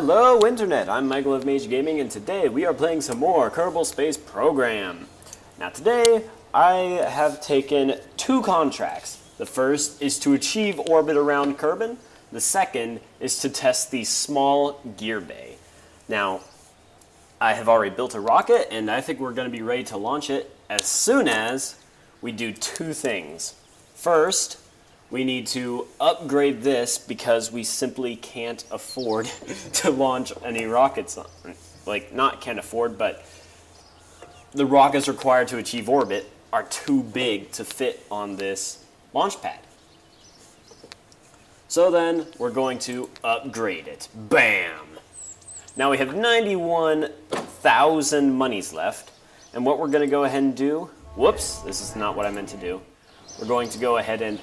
Hello Internet, I'm Michael of Mage Gaming, and today we are playing some more Kerbal Space Program. Now today, I have taken two contracts. The first is to achieve orbit around Kerbin. The second is to test the small gear bay. Now, I have already built a rocket, and I think we're going to be ready to launch it as soon as we do two things. First, we need to upgrade this because we simply can't afford to launch any rockets. Like, not can't afford, but the rockets required to achieve orbit are too big to fit on this launch pad. So then, we're going to upgrade it. Bam! Now we have 91,000 monies left, and what we're going to go ahead and do, whoops, this is not what I meant to do. We're going to go ahead and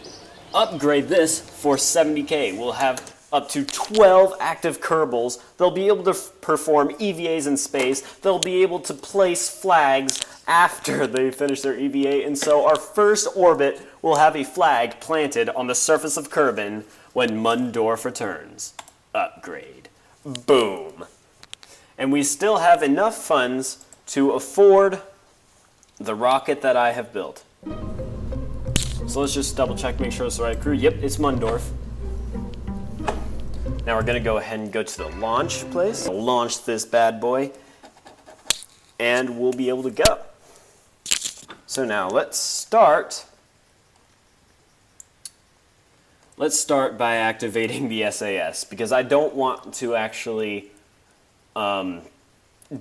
upgrade this for 70k. We'll have up to 12 active Kerbals. They'll be able to perform EVAs in space. They'll be able to place flags after they finish their EVA, and so our first orbit will have a flag planted on the surface of Kerbin when Mundorf returns. Upgrade. Boom. And we still have enough funds to afford the rocket that I have built. So let's just double check, make sure it's the right crew. Yep, it's Mundorf. Now we're gonna go ahead and go to the launch place. We'll launch this bad boy, and we'll be able to go. So now let's start. Let's start by activating the SAS, because I don't want to actually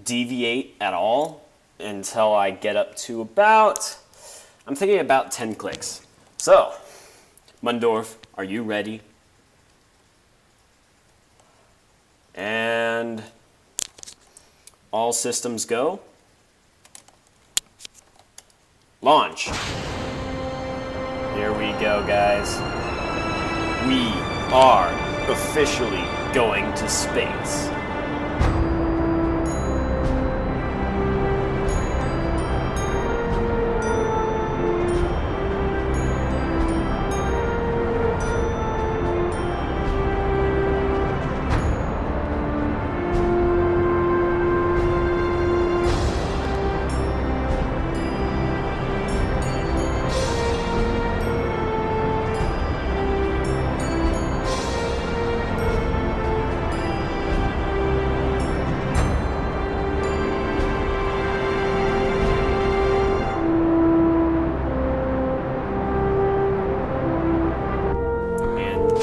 deviate at all until I get up to about, I'm thinking about 10 clicks. So, Mundorf, are you ready? And all systems go. Launch. Here we go, guys. We are officially going to space.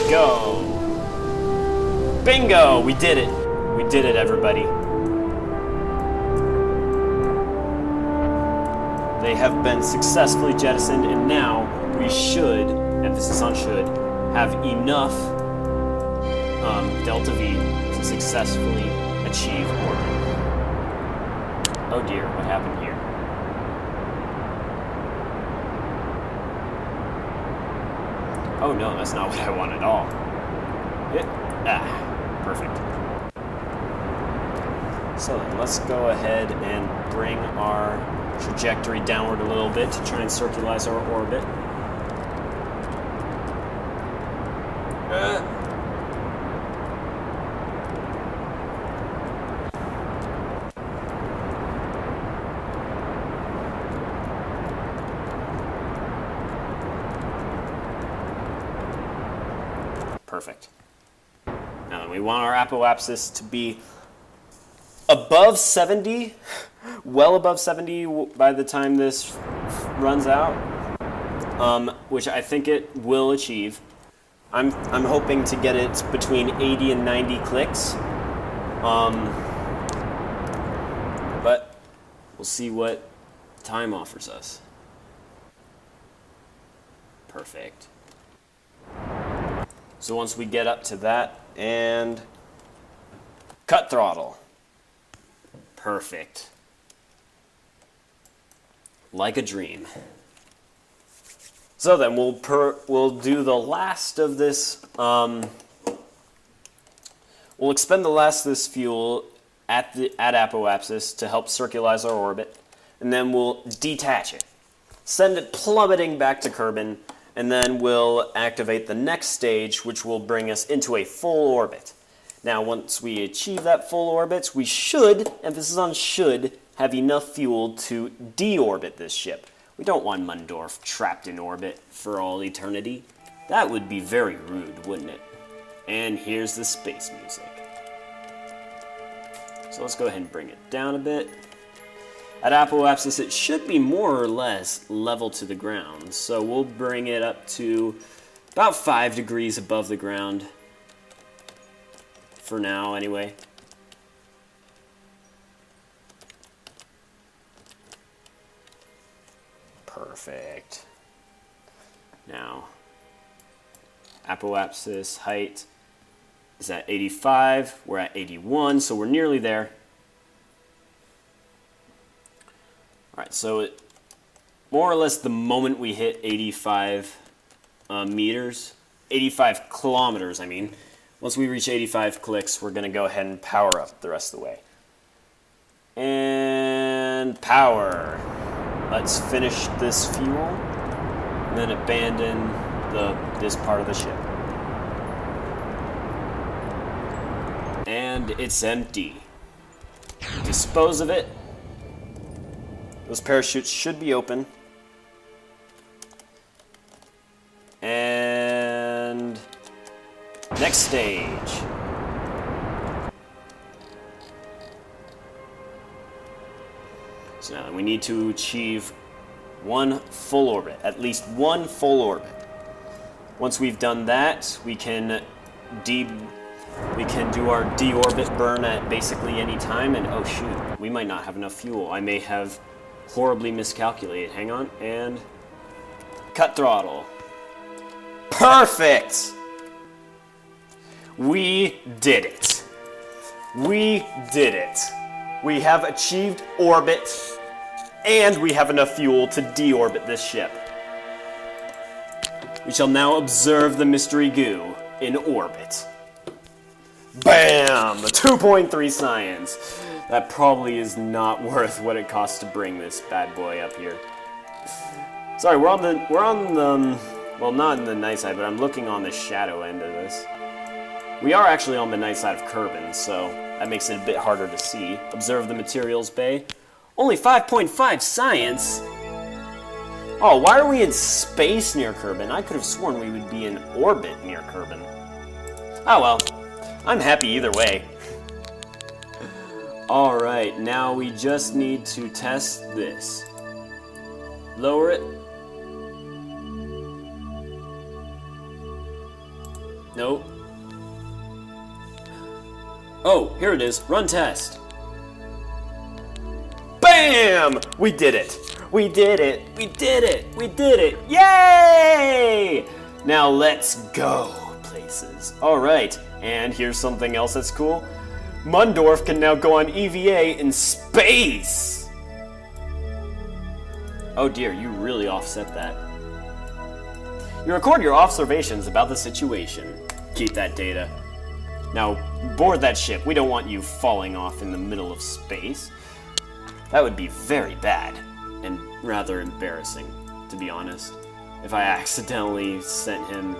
Go. Bingo! We did it. We did it, everybody. They have been successfully jettisoned, and now we should, emphasis on should, have enough Delta V to successfully achieve orbit. Oh dear, what happened here? Oh no, that's not what I want at all. Perfect. So then let's go ahead and bring our trajectory downward a little bit to try and circularize our orbit. Perfect. Now we want our apoapsis to be above 70, well above 70 by the time this runs out, which I think it will achieve. I'm hoping to get it between 80 and 90 clicks, but we'll see what time offers us. Perfect. So once we get up to that, and cut throttle. Perfect. Like a dream. So then we'll do the last of this, we'll expend the last of this fuel at apoapsis to help circularize our orbit, and then we'll detach it. Send it plummeting back to Kerbin, and then we'll activate the next stage, which will bring us into a full orbit. Now, once we achieve that full orbit, we should, emphasis on should, have enough fuel to deorbit this ship. We don't want Mundorf trapped in orbit for all eternity. That would be very rude, wouldn't it? And here's the space music. So let's go ahead and bring it down a bit. At apoapsis, it should be more or less level to the ground. So we'll bring it up to about 5 degrees above the ground. For now, anyway. Perfect. Now, apoapsis height is at 85. We're at 81, so we're nearly there. All right, so more or less the moment we hit 85 meters, 85 kilometers, I mean, once we reach 85 clicks, we're going to go ahead and power up the rest of the way. And power. Let's finish this fuel, and then abandon this part of the ship. And it's empty. Dispose of it. Those parachutes should be open. And next stage. So now we need to achieve one full orbit, at least one full orbit. Once we've done that, we can do our deorbit burn at basically any time, and oh shoot, we might not have enough fuel. I may have horribly miscalculated. Hang on, and cut throttle. Perfect! We did it. We did it. We have achieved orbit, and we have enough fuel to deorbit this ship. We shall now observe the mystery goo in orbit. Bam! 2.3 science. That probably is not worth what it costs to bring this bad boy up here. Sorry, we're on the well, not in the night side, but I'm looking on the shadow end of this. We are actually on the night side of Kerbin, so that makes it a bit harder to see. Observe the materials bay. Only 5.5 science? Oh, why are we in space near Kerbin? I could have sworn we would be in orbit near Kerbin. Oh well, I'm happy either way. Alright, now we just need to test this. Lower it. Nope. Oh, here it is. Run test. Bam! We did it. We did it. We did it. We did it. Yay! Now let's go places. All right. And here's something else that's cool. Mundorf can now go on EVA in space. Oh dear, you really offset that. You record your observations about the situation. Keep that data. Now, board that ship. We don't want you falling off in the middle of space. That would be very bad, and rather embarrassing, to be honest, if I accidentally sent him.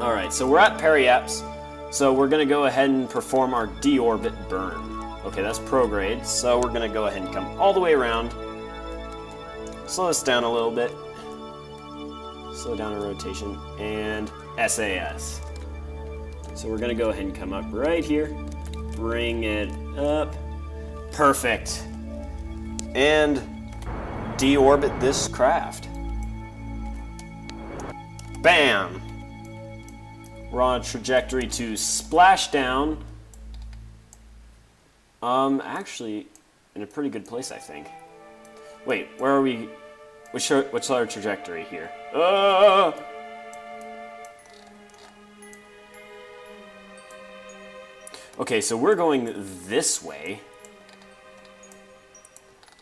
Alright, so we're at periaps, so we're going to go ahead and perform our deorbit burn. Okay, that's prograde, so we're going to go ahead and come all the way around. Slow us down a little bit. Slow down our rotation, and SAS. So we're going to go ahead and come up right here, bring it up, perfect, and deorbit this craft. Bam! We're on a trajectory to splash down. Actually, in a pretty good place, I think. Wait, where are we? What's our trajectory here? Okay, so we're going this way,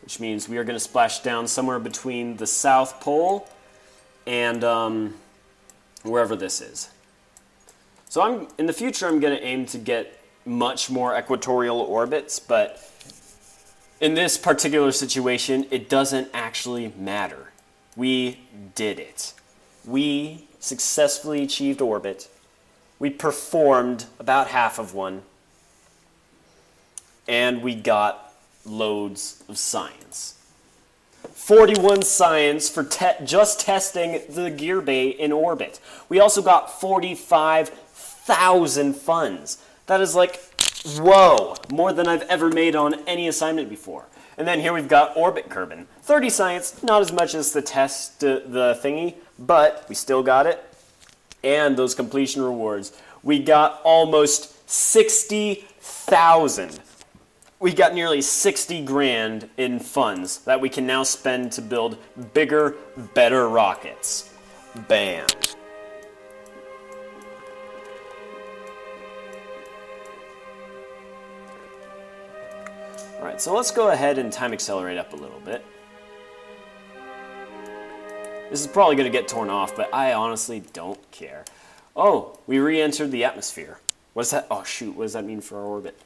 which means we are going to splash down somewhere between the South Pole and wherever this is. So in the future, I'm going to aim to get much more equatorial orbits, but in this particular situation, it doesn't actually matter. We did it. We successfully achieved orbit, We performed about half of one. And we got loads of science. 41 science for just testing the gear bay in orbit. We also got 45,000 funds. That is like, whoa, more than I've ever made on any assignment before. And then here we've got orbit Kerbin. 30 science, not as much as the test, the thingy, but we still got it. And those completion rewards. We got almost 60,000. We got nearly 60 grand in funds that we can now spend to build bigger, better rockets. Bam. Alright, so let's go ahead and time accelerate up a little bit. This is probably going to get torn off, but I honestly don't care. Oh, we re-entered the atmosphere. What is that? Oh shoot, what does that mean for our orbit?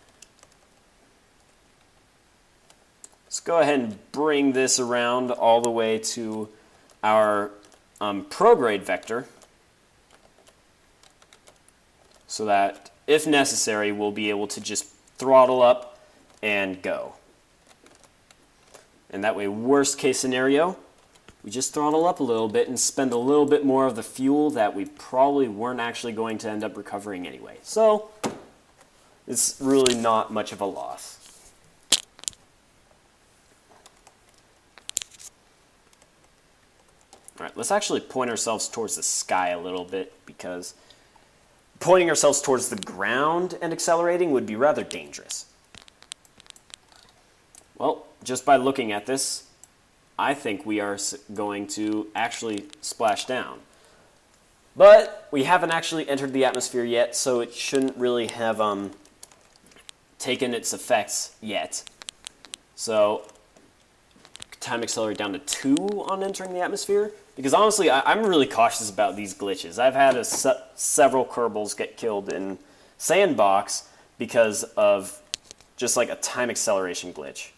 Let's go ahead and bring this around all the way to our prograde vector so that, if necessary, we'll be able to just throttle up and go. And that way, worst case scenario, we just throttle up a little bit and spend a little bit more of the fuel that we probably weren't actually going to end up recovering anyway. So, it's really not much of a loss. Alright, let's actually point ourselves towards the sky a little bit, because pointing ourselves towards the ground and accelerating would be rather dangerous. Well, just by looking at this, I think we are going to actually splash down. But we haven't actually entered the atmosphere yet, so it shouldn't really have taken its effects yet. So, time accelerate down to 2 on entering the atmosphere. Because honestly, I'm really cautious about these glitches. I've had several Kerbals get killed in Sandbox because of just like a time acceleration glitch.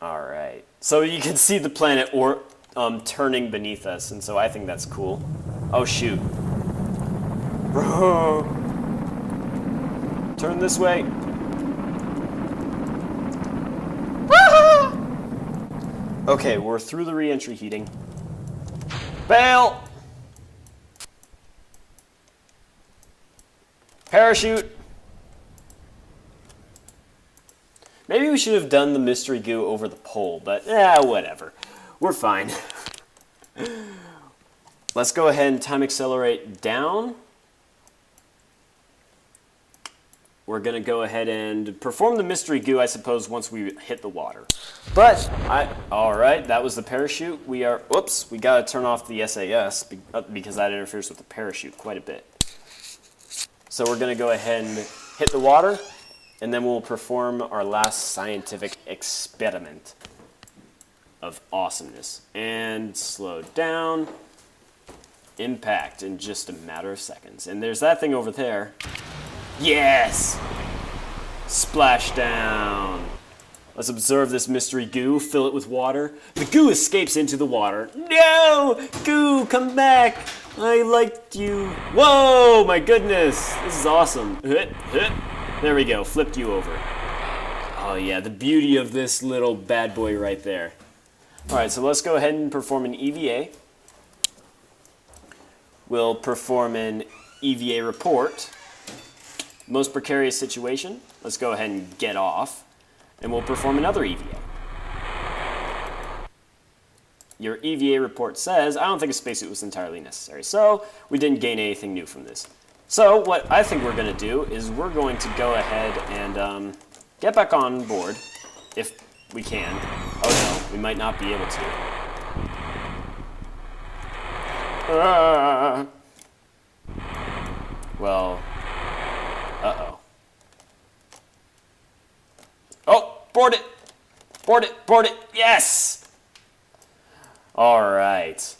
Alright, so you can see the planet turning beneath us, and so I think that's cool. Oh shoot. Bro. Turn this way. Okay, we're through the re-entry heating. Bail! Parachute! Maybe we should have done the mystery goo over the pole, but whatever. We're fine. Let's go ahead and time accelerate down. We're going to go ahead and perform the mystery goo, I suppose, once we hit the water. But, alright, that was the parachute. We got to turn off the SAS because that interferes with the parachute quite a bit. So we're going to go ahead and hit the water, and then we'll perform our last scientific experiment of awesomeness. And slow down. Impact in just a matter of seconds. And there's that thing over there. Yes! Splashdown. Let's observe this mystery goo, fill it with water. The goo escapes into the water. No! Goo, come back! I liked you. Whoa, my goodness. This is awesome. There we go, flipped you over. Oh yeah, the beauty of this little bad boy right there. Alright, so let's go ahead and perform an EVA. We'll perform an EVA report. Most precarious situation. Let's go ahead and get off. And we'll perform another EVA. Your EVA report says, I don't think a spacesuit was entirely necessary. So, we didn't gain anything new from this. So, what I think we're going to do is we're going to go ahead and get back on board, if we can. Oh no, we might not be able to. Well, uh-oh. Oh, board it! Board it, board it, yes! Alright.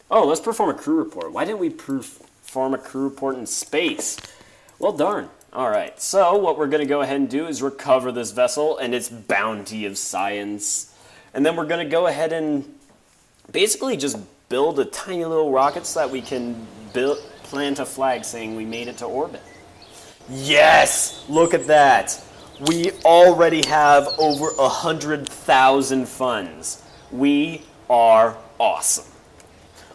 Oh, let's perform a crew report. Why didn't we perform a crew report in space? Well, darn. Alright, so what we're going to go ahead and do is recover this vessel and its bounty of science. And then we're going to go ahead and basically just build a tiny little rocket so that we can plant a flag saying we made it to orbit. Yes! Look at that! We already have over 100,000 funds. We are awesome.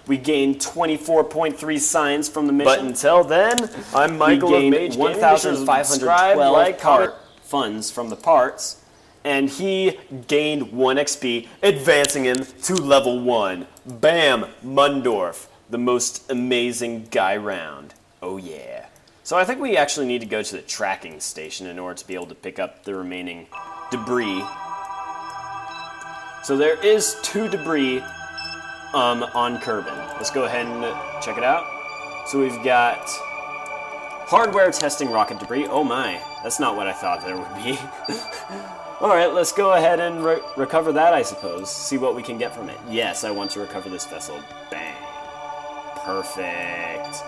We gained 24.3 science from the mission. But until then, I'm Michael of Mage 1,512 funds from the parts, and he gained 1 XP, advancing him to level 1. Bam! Mundorf, the most amazing guy round. Oh yeah. So I think we actually need to go to the tracking station in order to be able to pick up the remaining debris. So there is 2 debris on Kerbin. Let's go ahead and check it out. So we've got hardware testing rocket debris. Oh my, that's not what I thought there would be. Alright, let's go ahead and recover that, I suppose. See what we can get from it. Yes, I want to recover this vessel. Bang. Perfect.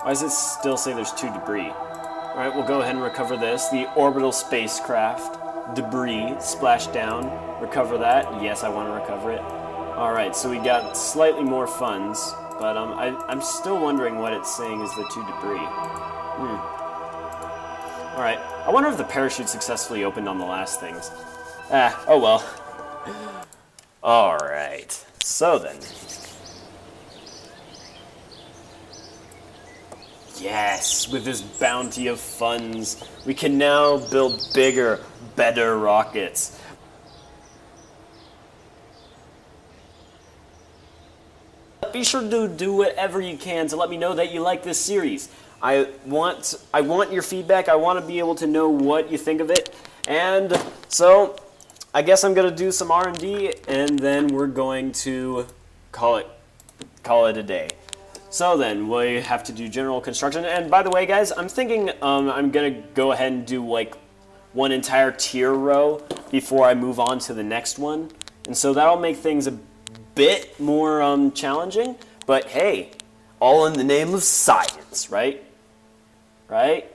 Why does it still say there's 2 debris? Alright, we'll go ahead and recover this. The orbital spacecraft debris splashed down. Recover that. Yes, I want to recover it. Alright, so we got slightly more funds, but I'm still wondering what it's saying is the 2 debris. Alright, I wonder if the parachute successfully opened on the last things. Oh well. Alright, so then. Yes, with this bounty of funds, we can now build bigger, better rockets. Be sure to do whatever you can to let me know that you like this series. I want your feedback. I want to be able to know what you think of it. And so I guess I'm going to do some R&D, and then we're going to call it a day. So then, we have to do general construction. And by the way, guys, I'm thinking I'm going to go ahead and do like one entire tier row before I move on to the next one. And so that'll make things a bit more challenging. But hey, all in the name of science, right? Right?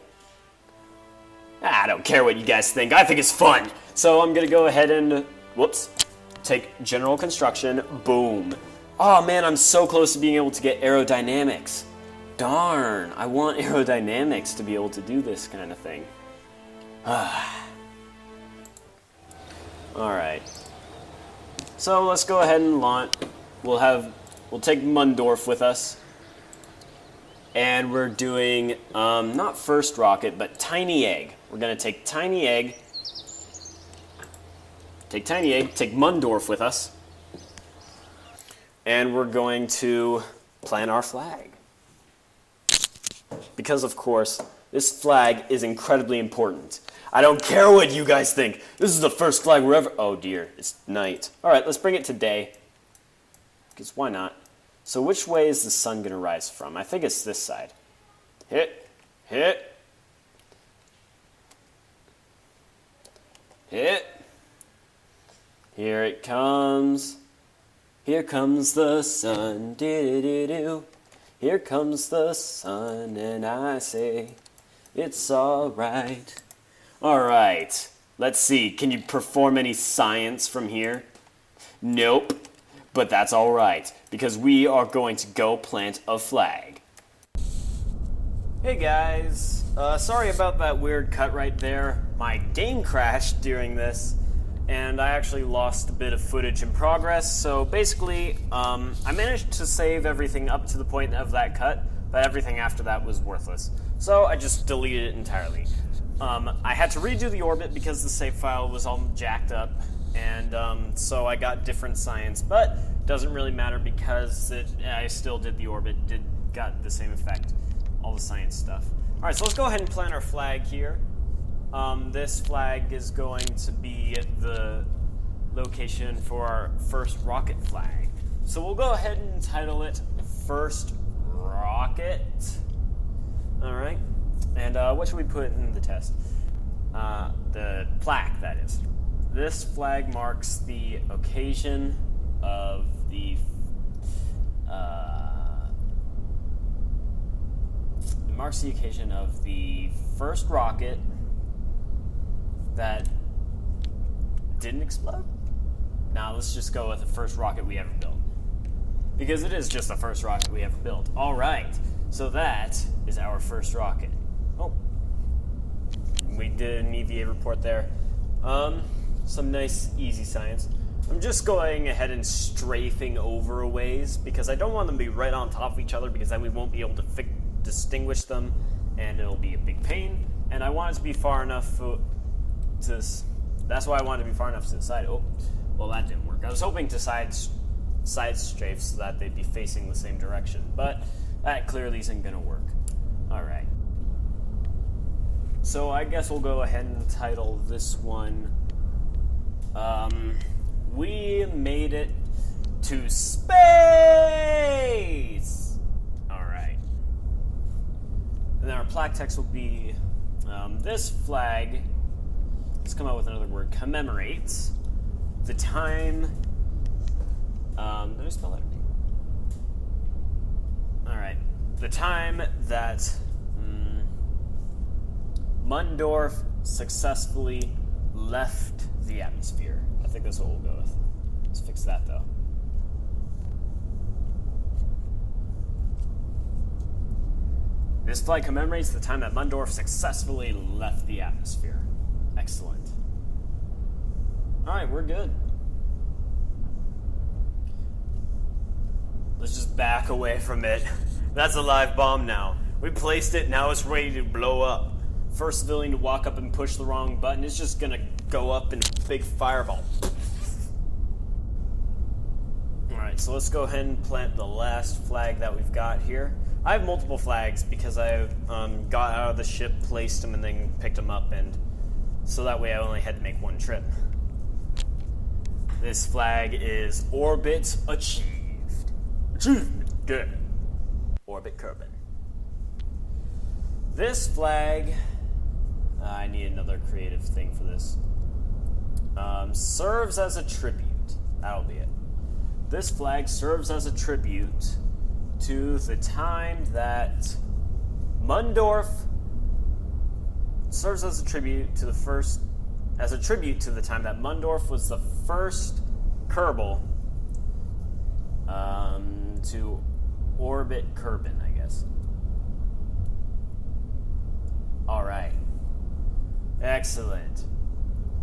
I don't care what you guys think. I think it's fun. So I'm going to go ahead and, take general construction. Boom. Oh man, I'm so close to being able to get aerodynamics. Darn, I want aerodynamics to be able to do this kind of thing. Alright. So let's go ahead and launch. We'll take Mundorf with us. And we're doing, not first rocket, but tiny egg. We're going to take tiny egg. Take Mundorf with us. And we're going to plant our flag. Because, of course, this flag is incredibly important. I don't care what you guys think. This is the first flag we're ever... Oh, dear. It's night. All right, let's bring it to day. Because why not? So which way is the sun going to rise from? I think it's this side. Hit. Hit. Hit. Here it comes. Here comes the sun, do-do-do-do. Here comes the sun, and I say, it's alright. Alright, let's see, can you perform any science from here? Nope, but that's alright, because we are going to go plant a flag. Hey guys, sorry about that weird cut right there. My game crashed during this, and I actually lost a bit of footage in progress. So basically, I managed to save everything up to the point of that cut, but everything after that was worthless. So I just deleted it entirely. I had to redo the orbit because the save file was all jacked up, and so I got different science, but it doesn't really matter because I still did the orbit, got the same effect, all the science stuff. All right, so let's go ahead and plant our flag here. This flag is going to be the location for our first rocket flag. So we'll go ahead and title it First Rocket. Alright. And what should we put in the test? The plaque, that is. This flag marks the occasion of the first rocket that didn't explode? Now let's just go with the first rocket we ever built. Because it is just the first rocket we ever built. Alright, so that is our first rocket. Oh. We did an EVA report there. Some nice, easy science. I'm just going ahead and strafing over a ways because I don't want them to be right on top of each other because then we won't be able to distinguish them and it'll be a big pain. And I want it to be far enough to... That's why I wanted to be far enough to the side. Oh, well that didn't work. I was hoping to side strafe so that they'd be facing the same direction, but that clearly isn't going to work. Alright. So I guess we'll go ahead and title this one, We Made It to Space! Alright. And then our plaque text will be, this flag, let's come out with another word, commemorates the time, let me spell that. Alright. The time that Mundorf successfully left the atmosphere. I think that's what we'll go with. Let's fix that though. This flag commemorates the time that Mundorf successfully left the atmosphere. Excellent. Alright, we're good. Let's just back away from it. That's a live bomb now. We placed it, now it's ready to blow up. First civilian to walk up and push the wrong button is just gonna go up in a big fireball. Alright, so let's go ahead and plant the last flag that we've got here. I have multiple flags because I got out of the ship, placed them, and then picked them up, and so that way I only had to make one trip. This flag is Orbit Achieved. Achievement, good. Orbit Kerbin. This flag, I need another creative thing for this. Serves as a tribute. That'll be it. This flag serves as a tribute to the time that Mundorf serves as a tribute to the time that Mundorf was the first Kerbal to orbit Kerbin, I guess. Alright. Excellent.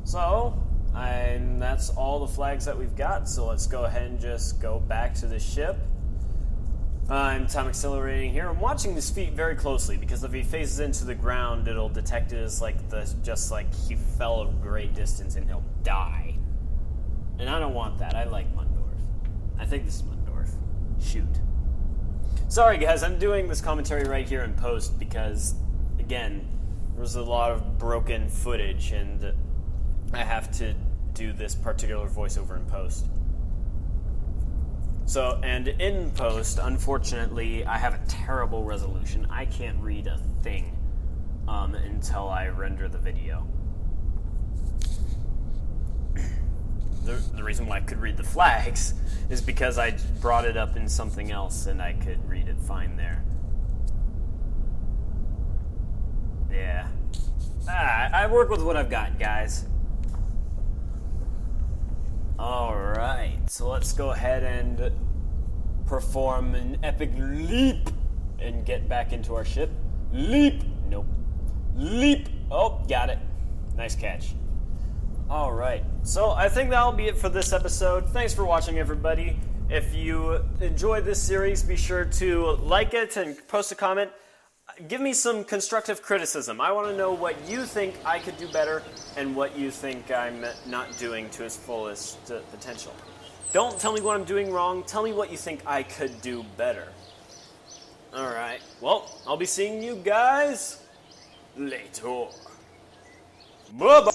So, that's all the flags that we've got, so let's go ahead and just go back to the ship. I'm time accelerating here. I'm watching his feet very closely because if he faces into the ground, it'll detect it as just like he fell a great distance and he'll die. And I don't want that. I like Mundorf. I think this is Mundorf. Shoot. Sorry guys, I'm doing this commentary right here in post because, again, there was a lot of broken footage and I have to do this particular voiceover in post. So, and in post, unfortunately, I have a terrible resolution. I can't read a thing until I render the video. The reason why I could read the flags is because I brought it up in something else and I could read it fine there. Yeah. I work with what I've got, guys. Alright, so let's go ahead and perform an epic leap and get back into our ship. Leap! Nope. Leap! Oh, got it. Nice catch. Alright, so I think that'll be it for this episode. Thanks for watching, everybody. If you enjoyed this series, be sure to like it and post a comment. Give me some constructive criticism. I want to know what you think I could do better and what you think I'm not doing to its fullest potential. Don't tell me what I'm doing wrong. Tell me what you think I could do better. Alright, well, I'll be seeing you guys later. Bye-bye.